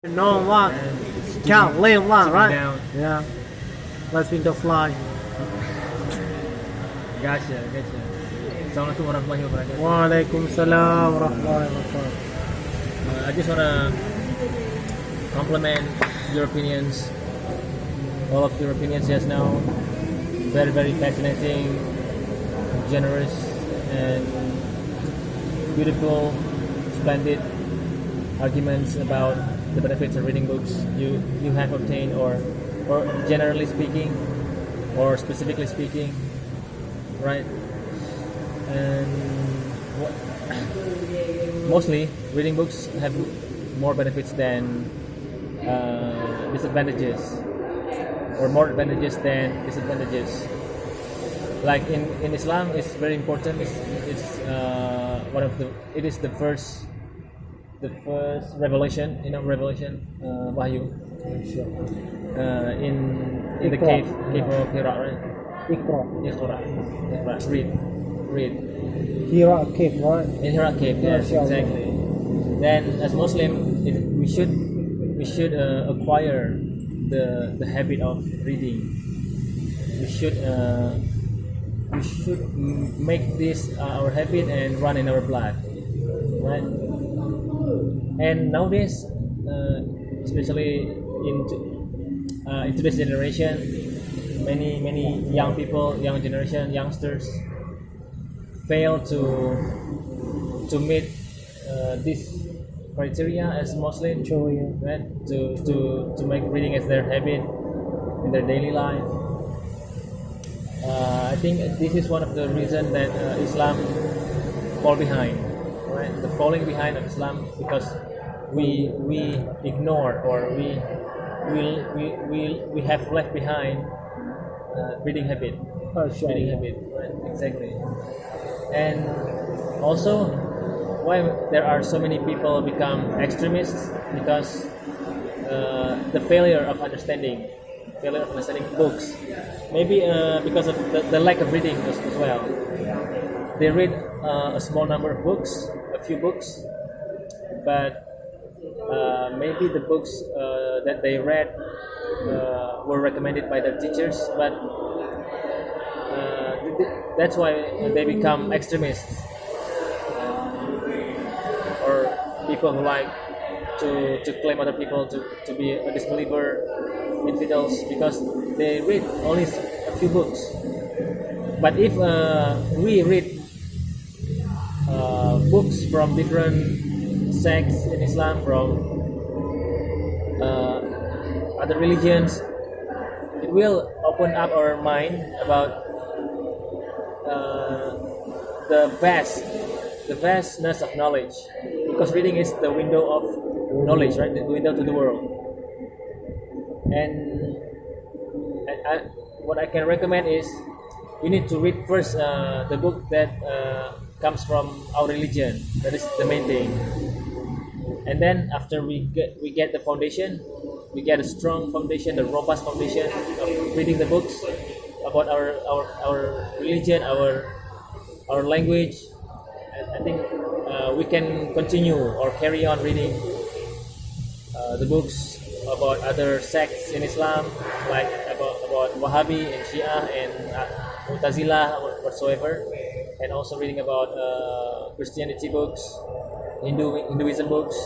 No one. and Count, live one, sitting right? down. Yeah. Let's win the fly. Gotcha. Assalamualaikum warahmatullahi wabarakatuh. Waalaikumsalam warahmatullahi wabarakatuh. I just wanna compliment your opinions, all of your opinions just now. Very, very fascinating, generous, and beautiful, splendid arguments about the benefits of reading books you have obtained, or generally speaking, or specifically speaking, right? And mostly reading books have more benefits than disadvantages, or more advantages than disadvantages. Like in Islam, it's very important. It's it is the first revelation, Wahyu, in the cave of Hira, right? Iqra. Read. Hira cave, right? In Hira cave, yes, exactly. Then as Muslim, we should acquire the habit of reading. We should make this our habit and run in our blood, right? And nowadays, especially in today's generation, many young people, youngsters fail to meet this criteria as Muslim, right? To make reading as their habit in their daily life. I think this is one of the reasons that Islam fall behind, right? The falling behind of Islam, because we ignore, or we have left behind reading habit, right? Exactly. And also, why there are so many people become extremists, because the failure of understanding books, maybe because of the lack of reading as well. They read a small number of books, a few books, but maybe the books that they read were recommended by their teachers, but that's why they become extremists, or people who like to claim other people to be a disbeliever, infidels, because they read only a few books. But if we read books from different sects in Islam, from other religions, it will open up our mind about the vastness of knowledge, because reading is the window of knowledge, right? The window to the world. And what I can recommend is we need to read first the book that comes from our religion. That is the main thing. And then after we get the foundation, we get a strong foundation, the robust foundation of reading the books about our religion, our language. I think we can continue or carry on reading the books about other sects in Islam, like about Wahhabi and Shia and Mu'tazilah whatsoever, and also reading about Christianity books, Hinduism books,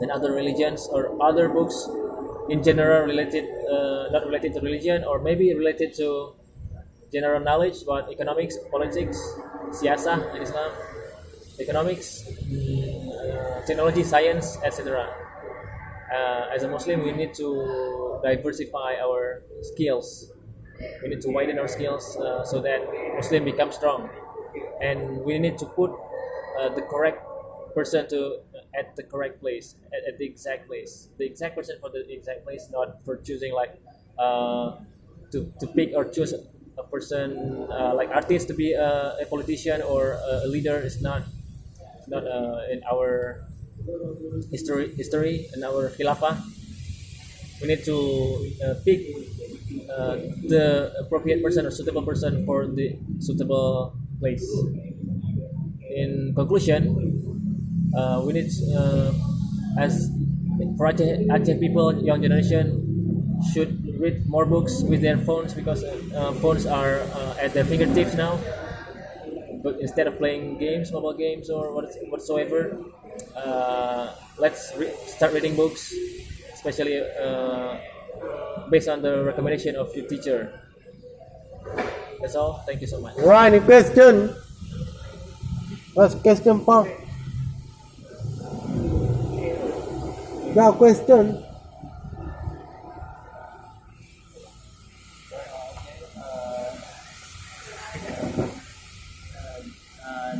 and other religions, or other books in general related, not related to religion, or maybe related to general knowledge about economics, politics, siyasah in Islam, economics, technology, science, etc. As a Muslim, we need to diversify our skills. We need to widen our skills so that Muslim becomes strong, and we need to put the correct person at the correct place, at the exact place, the exact person for the exact place, not for choosing like to pick or choose a person like artist to be a politician or a leader. Is not in our history in our khilafah. We need to pick the appropriate person or suitable person for the suitable place. In conclusion, we need as for Aceh people, young generation should read more books with their phones because phones are at their fingertips now. But instead of playing games, mobile games or whatsoever, let's start reading books, especially based on the recommendation of your teacher. That's all. Thank you so much. Right, any question? What's question part? Got question?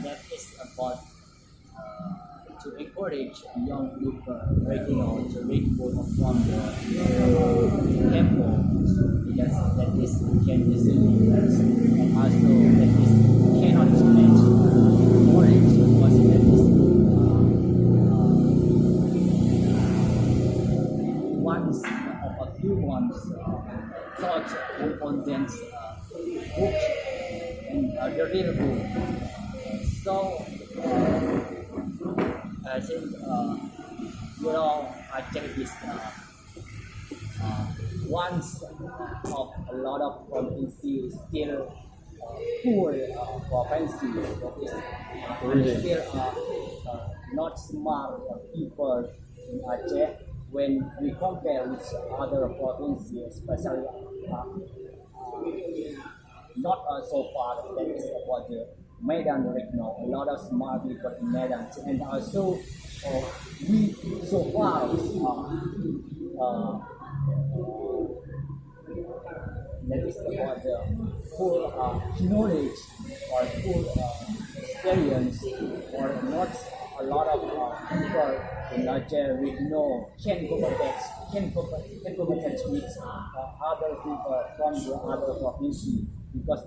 That is about to encourage young people to read book from the tempo, because that is can easily learn, and also that is cannot change knowledge, because that is once of a few ones thought contains book and the real book. So I think I check this once of a lot of provinces still poor provinces, that is still not smart people in Aceh when we compare with other provinces, especially not so far. That is about the Medan right now. A lot of smart people in Medan, and also we so far that is about the full knowledge or full experience, or not a lot of people in Aceh we know can compete with other people from the other provinces, because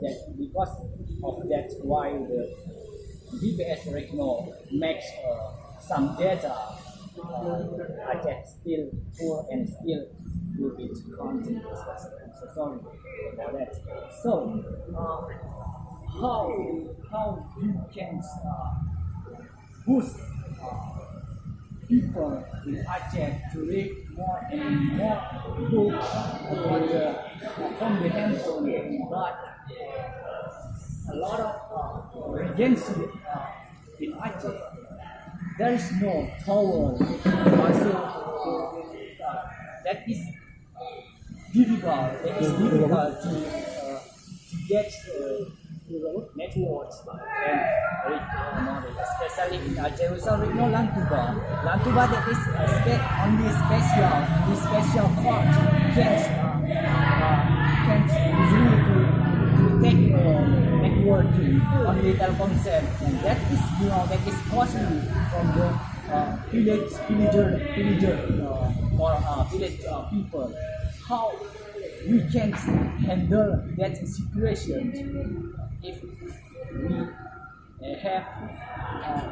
of that why the BPS right now makes some data Aceh still poor and still stupid content. I'm so sorry about that. So how you can boost people in Aceh to read more and more books about the comprehension, but a lot of regency in Aceh, there is no tower. Also, that is difficult. It is difficult to get networks and knowledge, especially in Aceh. We saw no Lantuba. Lantuba that is only special court can usually to take networking only Telkomsel, and that is costly from the villager or village people. How we can handle that situation if we have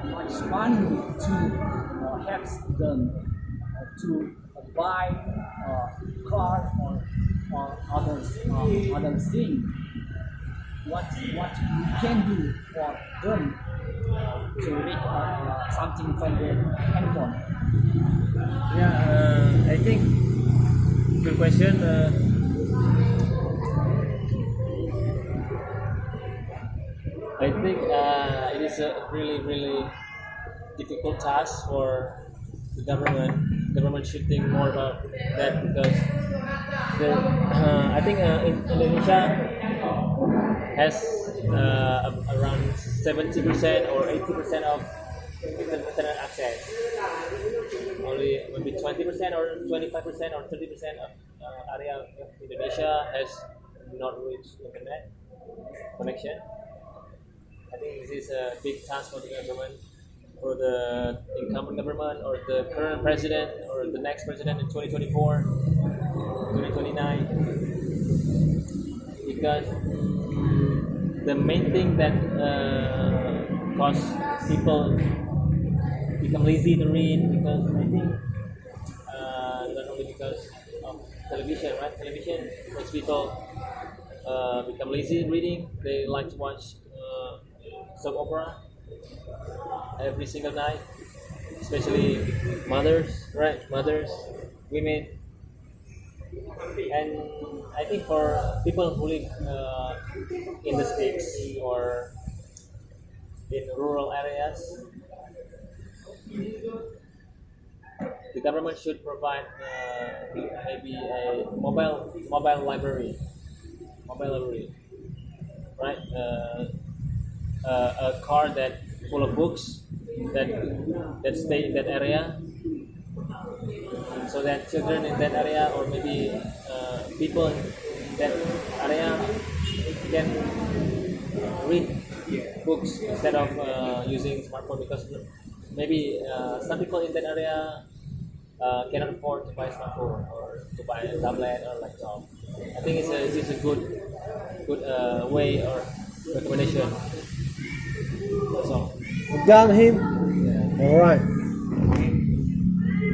much money to help them to buy car or other thing? What we can do for them to read something from their handphone? Yeah, I think good question. I think it is a really difficult task for the government. The government should think more about that, because I think Indonesia has around 70% or 80% of internet access. Only maybe 20% or 25% or 30% of area of Indonesia has not reached internet connection. I think this is a big task for the government, for the incumbent government or the current president or the next president in 2024, 2029, because the main thing that cause people become lazy to read, because I think not only because of television, right? Television makes people become lazy in reading. They like to watch soap opera every single night, especially mothers, right? Mothers, women, and I think for people who live in the states or in rural areas, the government should provide maybe a mobile library, right? A car that full of books that stay in that area, so that children in that area or maybe people in that area can read books instead of using smartphone, because maybe some people in that area cannot afford to buy smartphone or to buy a tablet or laptop. I think it's a good way or recommendation. That's all. Done him. Yeah. All right.